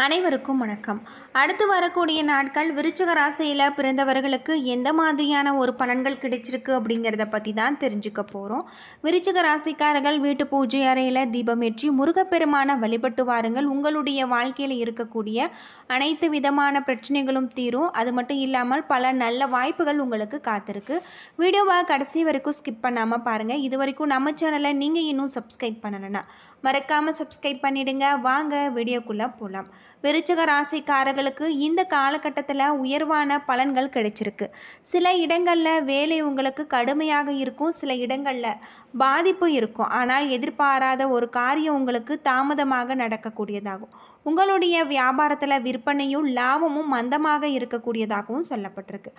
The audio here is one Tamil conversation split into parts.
அனைவருக்கும் வணக்கம். அடுத்து வரக்கூடிய நாட்கள் விருச்சிக ராசியில் பிறந்தவர்களுக்கு எந்த மாதிரியான ஒரு பலன்கள் கிடைச்சிருக்கு அப்படிங்கிறத பற்றி தான் தெரிஞ்சுக்க போகிறோம். விருச்சிக ராசிக்காரர்கள் வீட்டு பூஜை அறையில் தீபமேற்றி முருகப்பெருமான வழிபட்டு வாருங்கள். உங்களுடைய வாழ்க்கையில் இருக்கக்கூடிய அனைத்து விதமான பிரச்சனைகளும் தீரும். அது மட்டும் இல்லாமல் பல நல்ல வாய்ப்புகள் உங்களுக்கு காத்திருக்கு. வீடியோவை கடைசி வரைக்கும் ஸ்கிப் பண்ணாமல் பாருங்கள். இது வரைக்கும் நம்ம சேனலை நீங்கள் இன்னும் சப்ஸ்கிரைப் பண்ணலைன்னா மறக்காமல் சப்ஸ்கிரைப் பண்ணிடுங்க. வாங்க வீடியோக்குள்ளே போகலாம். விருச்சிக ராசிக்காரர்களுக்கு இந்த காலகட்டத்தில் உயர்வான பலன்கள் கிடைச்சிருக்கு. சில இடங்களில் வேலை உங்களுக்கு கடுமையாக இருக்கும், சில இடங்களில் பாதிப்பு இருக்கும். ஆனால் எதிர்பாராத ஒரு காரியம் உங்களுக்கு தாமதமாக நடக்கக்கூடியதாகும். உங்களுடைய வியாபாரத்தில் விற்பனையும் லாபமும் மந்தமாக இருக்கக்கூடியதாகவும் சொல்லப்பட்டிருக்கு.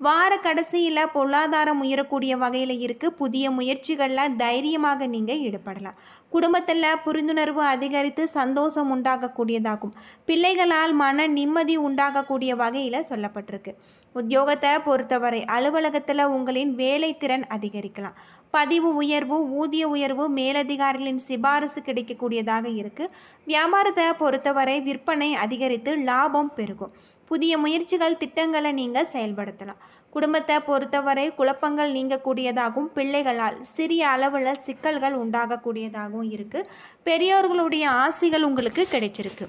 வார கடைசியில் பொருளாதாரம் உயரக்கூடிய வகையில் இருக்குது. புதிய முயற்சிகளில் தைரியமாக நீங்கள் ஈடுபடலாம். குடும்பத்தில் புரிந்துணர்வு அதிகரித்து சந்தோஷம் உண்டாகக்கூடியதாகும். பிள்ளைகளால் மன நிம்மதி உண்டாகக்கூடிய வகையில் சொல்லப்பட்டிருக்கு. உத்தியோகத்தை பொறுத்தவரை அலுவலகத்தில் உங்களின் வேலை திறன் அதிகரிக்கலாம். பதிவு உயர்வு, ஊதிய உயர்வு, மேலதிகாரிகளின் சிபாரிசு கிடைக்கக்கூடியதாக இருக்குது. வியாபாரத்தை பொறுத்தவரை விற்பனை அதிகரித்து லாபம் பெருகும். புதிய முயற்சிகள் திட்டங்களை நீங்கள் செயல்படுத்தலாம். குடும்பத்தை பொறுத்தவரை குழப்பங்கள் நீங்கக்கூடியதாகவும் பிள்ளைகளால் சிறிய அளவில் சிக்கல்கள் உண்டாகக்கூடியதாகவும் இருக்குது. பெரியோர்களுடைய ஆசிகள் உங்களுக்கு கிடைச்சிருக்கு.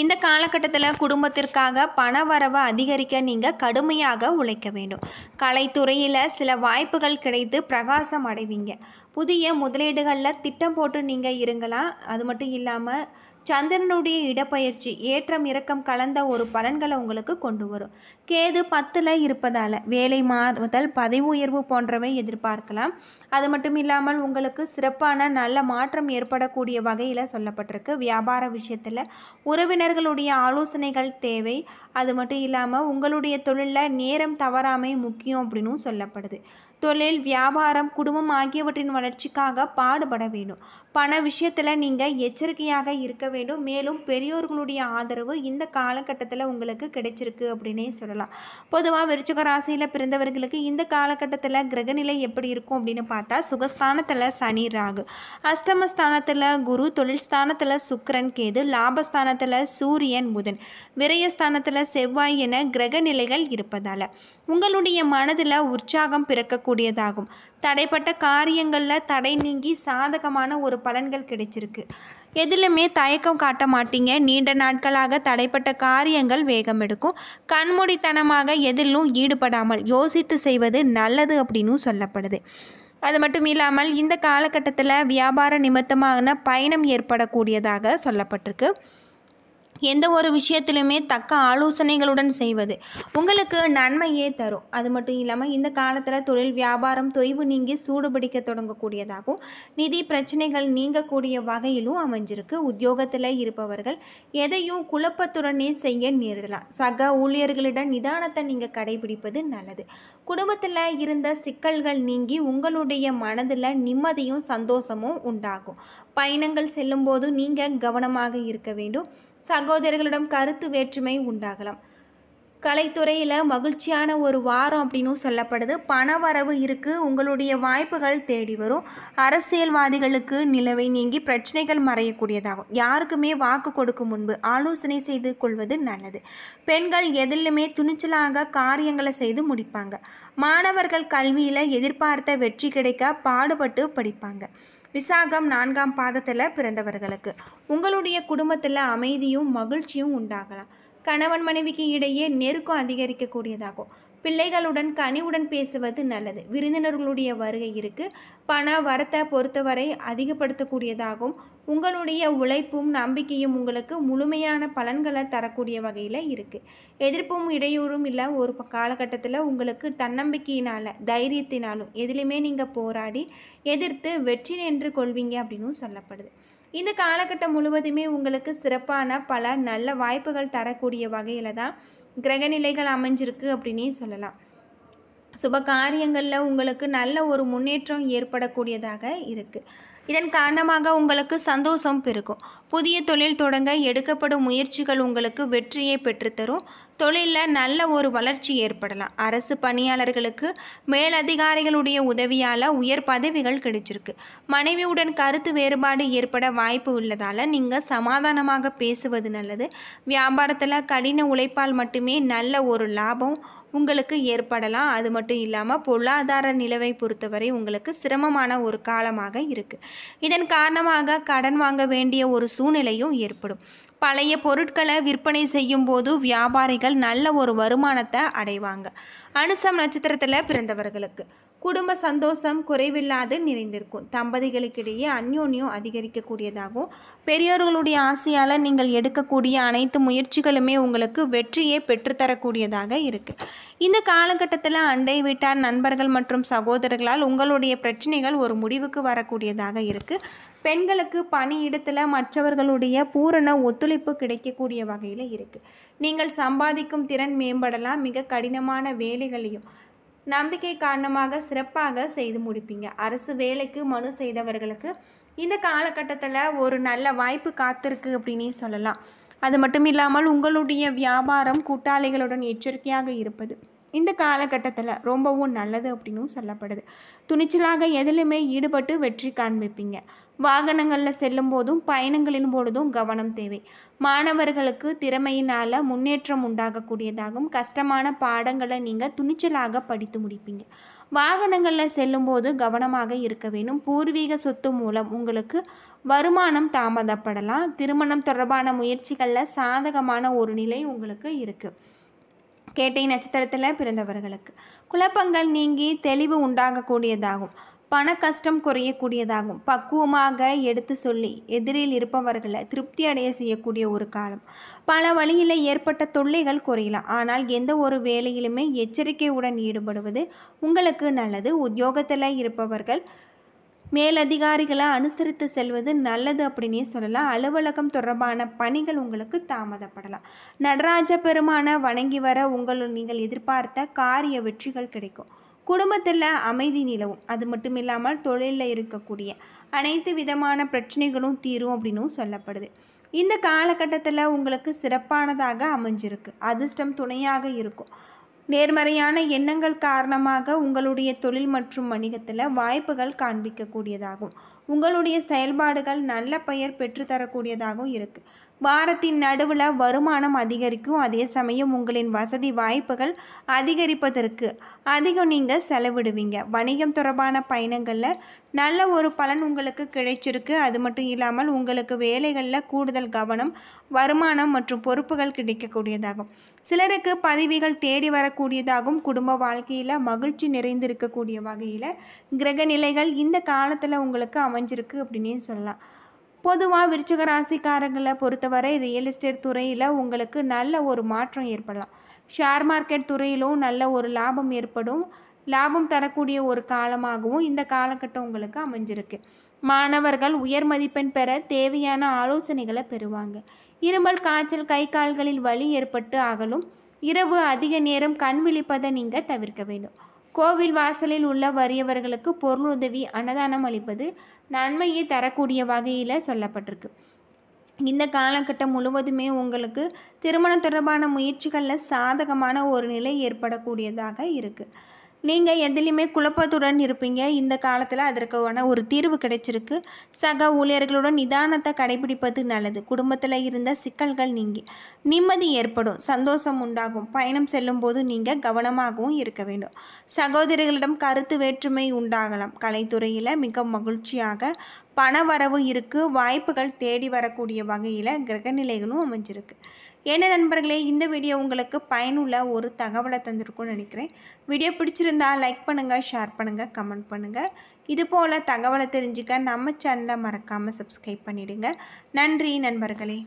இந்த காலகட்டத்தில் குடும்பத்திற்காக பண வரவை அதிகரிக்க நீங்கள் கடுமையாக உழைக்க வேண்டும். கலைத்துறையில் சில வாய்ப்புகள் கிடைத்து பிரகாசம் அடைவீங்க. புதிய முதலீடுகளில் திட்டம் போட்டு நீங்கள் இருங்கலாம். அது மட்டும் இல்லாமல் சந்திரனுடைய இடப்பெயர்ச்சி ஏற்றம் இறக்கம் கலந்த ஒரு பலன்களை உங்களுக்கு கொண்டு வரும். கேது 10ல் இருப்பதால் வேலை மாறுதல், பதவி உயர்வு போன்றவை எதிர்பார்க்கலாம். அது மட்டும் இல்லாமல் உங்களுக்கு சிறப்பான நல்ல மாற்றம் ஏற்படக்கூடிய வகையில் சொல்லப்பட்டிருக்கு. வியாபார விஷயத்தில் உறவினர்களுடைய ஆலோசனைகள் தேவை. அது மட்டும் இல்லாமல் உங்களுடைய தொழிலில் நேரம் தவறாமை முக்கியம் அப்படின்னு சொல்லப்படுது. தொழில், வியாபாரம், குடும்பம் ஆகியவற்றின் வளர்ச்சிக்காக பாடுபட வேண்டும். பண விஷயத்தில் நீங்கள் எச்சரிக்கையாக இருக்க வேண்டும். மேலும் பெரியோர்களுடைய ஆதரவு இந்த காலகட்டத்தில் உங்களுக்கு கிடைச்சிருக்கு அப்படின்னே சொல்லலாம். பொதுவாக விருச்சிக ராசியில் பிறந்தவர்களுக்கு இந்த காலகட்டத்தில் கிரகநிலை எப்படி இருக்கும் அப்படின்னு பார்த்தா, சுகஸ்தானத்தில் சனி, ராகு, அஷ்டமஸ்தானத்தில் குரு, தொழில் ஸ்தானத்தில் சுக்கிரன், கேது, லாபஸ்தானத்தில் சூரியன், புதன், விரயஸ்தானத்தில் செவ்வாய் என கிரகநிலைகள் இருப்பதால் உங்களுடைய மனதில் உற்சாகம் பிறக்கக்கூடியதாகும். தடைப்பட்ட காரியங்களில் தடை நீங்கி சாதகமான ஒரு பலன்கள் கிடைச்சிருக்கு. எதிலுமே தயக்கம் காட்ட மாட்டீங்க. நீண்ட நாட்களாக தடைப்பட்ட காரியங்கள் வேகம் எடுக்கும். கண்மூடித்தனமாக எதிலும் ஈடுபடாமல் யோசித்து செய்வது நல்லது அப்படின்னு சொல்லப்படுது. அது மட்டும் இல்லாமல் இந்த காலகட்டத்தில் வியாபார நிமித்தமான பயணம் ஏற்படக்கூடியதாக சொல்லப்பட்டிருக்கு. எந்த ஒரு விஷயத்திலுமே தக்க ஆலோசனைகளுடன் செய்வது உங்களுக்கு நன்மையே தரும். அது மட்டும் இல்லாமல் இந்த காலத்தில் தொழில் வியாபாரம் தொய்வு நீங்கி சூடுபிடிக்க தொடங்கக்கூடியதாகவும் நிதி பிரச்சனைகள் நீங்கக்கூடிய வகையிலும் அமைஞ்சிருக்கு. உத்தியோகத்தில் இருப்பவர்கள் எதையும் குழப்பத்துடனே செய்ய நேரிடலாம். சக ஊழியர்களிடம் நிதானத்தை நீங்கள் கடைபிடிப்பது நல்லது. குடும்பத்தில் இருந்த சிக்கல்கள் நீங்கி உங்களுடைய மனதில் நிம்மதியும் சந்தோஷமும் உண்டாகும். பயணங்கள் செல்லும்போது நீங்கள் கவனமாக இருக்க வேண்டும். சகோதரர்களிடம் கருத்து வேற்றுமை உண்டாகலாம். கலைத்துறையில் மகிழ்ச்சியான ஒரு வாரம் அப்படின்னு சொல்லப்படுது. பண வரவு இருக்குது. உங்களுடைய வாய்ப்புகள் தேடி வரும். அரசியல்வாதிகளுக்கு நிலவை நீங்கி பிரச்சனைகள் மறையக்கூடியதாகும். யாருக்குமே வாக்கு கொடுக்கும் முன்பு ஆலோசனை செய்து கொள்வது நல்லது. பெண்கள் எதிலுமே துணிச்சலாக காரியங்களை செய்து முடிப்பாங்க. மாணவர்கள் கல்வியில் எதிர்பார்த்த வெற்றி கிடைக்க பாடுபட்டு படிப்பாங்க. விசாகம் 4ஆம் பாதத்தில் பிறந்தவர்களுக்கு உங்களுடைய குடும்பத்தில் அமைதியும் மகிழ்ச்சியும் உண்டாகலாம். கணவன் மனைவிக்கு இடையே நெருக்கம் அதிகரிக்கக்கூடியதாகும். பிள்ளைகளுடன் கனிவுடன் பேசுவது நல்லது. விருந்தினர்களுடைய வருகை இருக்குது. பண வரத்தை பொறுத்தவரை அதிகப்படுத்தக்கூடியதாகவும் உங்களுடைய உழைப்பும் நம்பிக்கையும் உங்களுக்கு முழுமையான பலன்களை தரக்கூடிய வகையில் இருக்குது. எதிர்ப்பும் இடையூறும் இல்லை. ஒரு காலகட்டத்தில் உங்களுக்கு தன்னம்பிக்கையினால் தைரியத்தினாலும் எதிலுமே நீங்கள் போராடி எதிர்த்து வெற்றி நின்று கொள்வீங்க அப்படின்னு சொல்லப்படுது. இந்த காலகட்டம் முழுவதுமே உங்களுக்கு சிறப்பான பல நல்ல வாய்ப்புகள் தரக்கூடிய வகையில் தான் கிரகநிலைகள் அமைஞ்சிருக்கு அப்படின்னே சொல்லலாம். சுப காரியங்களில் உங்களுக்கு நல்ல ஒரு முன்னேற்றம் ஏற்படக்கூடியதாக இருக்குது. இதன் காரணமாக உங்களுக்கு சந்தோஷம் பெருகும். புதிய தொழில் தொடங்க எடுக்கப்படும் முயற்சிகள் உங்களுக்கு வெற்றியை பெற்றுத்தரும். தொழிலில் நல்ல ஒரு வளர்ச்சி ஏற்படலாம். அரசு பணியாளர்களுக்கு மேலதிகாரிகளுடைய உதவியால் உயர் பதவிகள் கிடைச்சிருக்கு. மனைவியுடன் கருத்து வேறுபாடு ஏற்பட வாய்ப்பு உள்ளதால் நீங்கள் சமாதானமாக பேசுவது நல்லது. வியாபாரத்தில் கடின உழைப்பால் மட்டுமே நல்ல ஒரு லாபம் உங்களுக்கு ஏற்படலாம். அது மட்டும் இல்லாமல் பொருளாதார நிலவை பொறுத்தவரை உங்களுக்கு சிரமமான ஒரு காலமாக இருக்குது. இதன் காரணமாக கடன் வாங்க வேண்டிய ஒரு சூழ்நிலையும் ஏற்படும். பழைய பொருட்களை விற்பனை செய்யும் போது வியாபாரிகள் நல்ல ஒரு வருமானத்தை அடைவாங்க. அனுசம் நட்சத்திரத்தில் பிறந்தவர்களுக்கு குடும்ப சந்தோஷம் குறைவில்லாது நிறைந்திருக்கும். தம்பதிகளுக்கிடையே அந்யோன்யம் அதிகரிக்கக்கூடியதாகவும் பெரியோர்களுடைய ஆசையால் நீங்கள் எடுக்கக்கூடிய அனைத்து முயற்சிகளுமே உங்களுக்கு வெற்றியை பெற்றுத்தரக்கூடியதாக இருக்குது. இந்த காலகட்டத்தில் அண்டை வீட்டார், நண்பர்கள் மற்றும் சகோதரர்களால் உங்களுடைய பிரச்சனைகள் ஒரு முடிவுக்கு வரக்கூடியதாக இருக்குது. பெண்களுக்கு பணியிடத்தில் மற்றவர்களுடைய பூரண ஒத்துழைப்பு கிடைக்கக்கூடிய வகையில் இருக்குது. நீங்கள் சம்பாதிக்கும் திறன் மேம்படலாம். மிக கடினமான வேலைகளையும் நம்பிக்கை காரணமாக சிறப்பாக செய்து முடிப்பீங்க. அரசு வேலைக்கு மனு செய்தவர்களுக்கு இந்த காலகட்டத்தில் ஒரு நல்ல வாய்ப்பு காத்திருக்கு அப்படின்னே சொல்லலாம். அது மட்டும் இல்லாமல் உங்களுடைய வியாபாரம் கூட்டாளிகளுடன் எச்சரிக்கையாக இருப்பது இந்த காலகட்டத்தில் ரொம்பவும் நல்லது அப்படின்னும் சொல்லப்படுது. துணிச்சலாக எதிலுமே ஈடுபட்டு வெற்றி காண்பிப்பீங்க. வாகனங்களில் செல்லும் போதும் பயணங்களின் பொழுதும் கவனம் தேவை. மாணவர்களுக்கு திறமையினால் முன்னேற்றம் உண்டாகக்கூடியதாகவும் கஷ்டமான பாடங்களை நீங்கள் துணிச்சலாக படித்து முடிப்பீங்க. வாகனங்களில் செல்லும்போது கவனமாக இருக்க வேண்டும். பூர்வீக சொத்து மூலம் உங்களுக்கு வருமானம் தாமதப்படலாம். திருமணம் தொடர்பான முயற்சிகளில் சாதகமான ஒரு நிலை உங்களுக்கு இருக்குது. கேட்டை நட்சத்திரத்தில் பிறந்தவர்களுக்கு குழப்பங்கள் நீங்கி தெளிவு உண்டாகக்கூடியதாகும். பண கஷ்டம் குறையக்கூடியதாகும். பக்குவமாக எடுத்து சொல்லி எதிரில் இருப்பவர்களை திருப்தி அடைய செய்யக்கூடிய ஒரு காலம். பல வழியில் ஏற்பட்ட தொல்லைகள் குறையலாம். ஆனால் எந்த ஒரு வேலையிலுமே எச்சரிக்கையுடன் ஈடுபடுவது உங்களுக்கு நல்லது. உத்தியோகத்தில் இருப்பவர்கள் மேலதிகாரிகளை அனுசரித்து செல்வது நல்லது அப்படின்னே சொல்லலாம். அலுவலகம் தொடர்பான பணிகள் உங்களுக்கு தாமதப்படலாம். நடராஜ பெருமான வணங்கி வர நீங்கள் எதிர்பார்த்த காரிய வெற்றிகள் கிடைக்கும். குடும்பத்தில் அமைதி நிலவும். அது மட்டும் இல்லாமல் தொழிலில் இருக்கக்கூடிய அனைத்து விதமான பிரச்சனைகளும் தீரும் அப்படின்னும் சொல்லப்படுது. இந்த காலகட்டத்தில் உங்களுக்கு சிறப்பானதாக அமைஞ்சிருக்கு. அதிர்ஷ்டம் துணையாக இருக்கும். நேர்மறையான எண்ணங்கள் காரணமாக உங்களுடைய தொழில் மற்றும் வணிகத்தில் வாய்ப்புகள் காண்பிக்கக்கூடியதாகும். உங்களுடைய செயல்பாடுகள் நல்ல பெயர் பெற்றுத்தரக்கூடியதாகவும் இருக்குது. வாரத்தின் நடுவில் வருமானம் அதிகரிக்கும். அதே சமயம் உங்களின் வசதி வாய்ப்புகள் அதிகரிப்பதற்கு அதிகம் நீங்கள் செலவிடுவீங்க. வணிகம் தொடர்பான பயணங்களில் நல்ல ஒரு பலன் உங்களுக்கு கிடைச்சிருக்கு. அது மட்டும் இல்லாமல் உங்களுக்கு வேலைகளில் கூடுதல் கவனம், வருமானம் மற்றும் பொறுப்புகள் கிடைக்கக்கூடியதாகும். சிலருக்கு பதவிகள் தேடி வரக்கூடியதாகும். குடும்ப வாழ்க்கையில் மகிழ்ச்சி நிறைந்திருக்கக்கூடிய வகையில் கிரக நிலைகள் இந்த காலத்தில் உங்களுக்கு அமைஞ்சிருக்கு அப்படின்னே சொல்லலாம். பொதுவாக விருச்சிக ராசிக்காரங்களை பொறுத்தவரை ரியல் எஸ்டேட் துறையில் உங்களுக்கு நல்ல ஒரு மாற்றம் ஏற்படலாம். ஷேர் மார்க்கெட் துறையிலும் நல்ல ஒரு லாபம் ஏற்படும். லாபம் தரக்கூடிய ஒரு காலமாகவும் இந்த காலகட்டம் உங்களுக்கு அமைஞ்சிருக்கு. மாணவர்கள் உயர் மதிப்பெண் பெற தேவையான ஆலோசனைகளை பெறுவாங்க. இருமல், காய்ச்சல், கை கால்களில் வலி ஏற்பட்டு அகலும். இரவு அதிக நேரம் கண் விழிப்பதை நீங்கள் தவிர்க்க வேண்டும். கோவில் வாசலில் உள்ள வறியவர்களுக்கு பொருளுதவி, அன்னதானம் அளிப்பது நன்மையை தரக்கூடிய வகையில் சொல்லப்பட்டிருக்கு. இந்த காலகட்டம் முழுவதுமே உங்களுக்கு திருமணம் தொடர்பான முயற்சிகளில் சாதகமான ஒரு நிலை ஏற்படக்கூடியதாக இருக்குது. நீங்கள் எதிலையுமே குழப்பத்துடன் இருப்பீங்க. இந்த காலத்தில் அதற்கான ஒரு தீர்வு கிடைச்சிருக்கு. சக ஊழியர்களுடன் நிதானத்தை கடைபிடிப்பது நல்லது. குடும்பத்தில் இருந்த சிக்கல்கள் நீங்கி நிம்மதி ஏற்படும். சந்தோஷம் உண்டாகும். பயணம் செல்லும் போது நீங்கள் கவனமாகவும் இருக்க வேண்டும். சகோதரிகளிடம் கருத்து வேற்றுமை உண்டாகலாம். கலைத்துறையில் மிக மகிழ்ச்சியாக பண வரவு இருக்குது. வாய்ப்புகள் தேடி வரக்கூடிய வகையில் கிரகநிலைகளும் அமைஞ்சிருக்கு. என்ன நண்பர்களே, இந்த வீடியோ உங்களுக்கு பயனுள்ள ஒரு தகவலை தந்திருக்கும்னு நினைக்கிறேன். வீடியோ பிடிச்சிருந்தா லைக் பண்ணுங்கள், ஷேர் பண்ணுங்கள், கமெண்ட் பண்ணுங்கள். இதுபோல் தகவலை தெரிஞ்சுக்க நம்ம சேனலை மறக்காமல் சப்ஸ்கிரைப் பண்ணிவிடுங்க. நன்றி நண்பர்களே.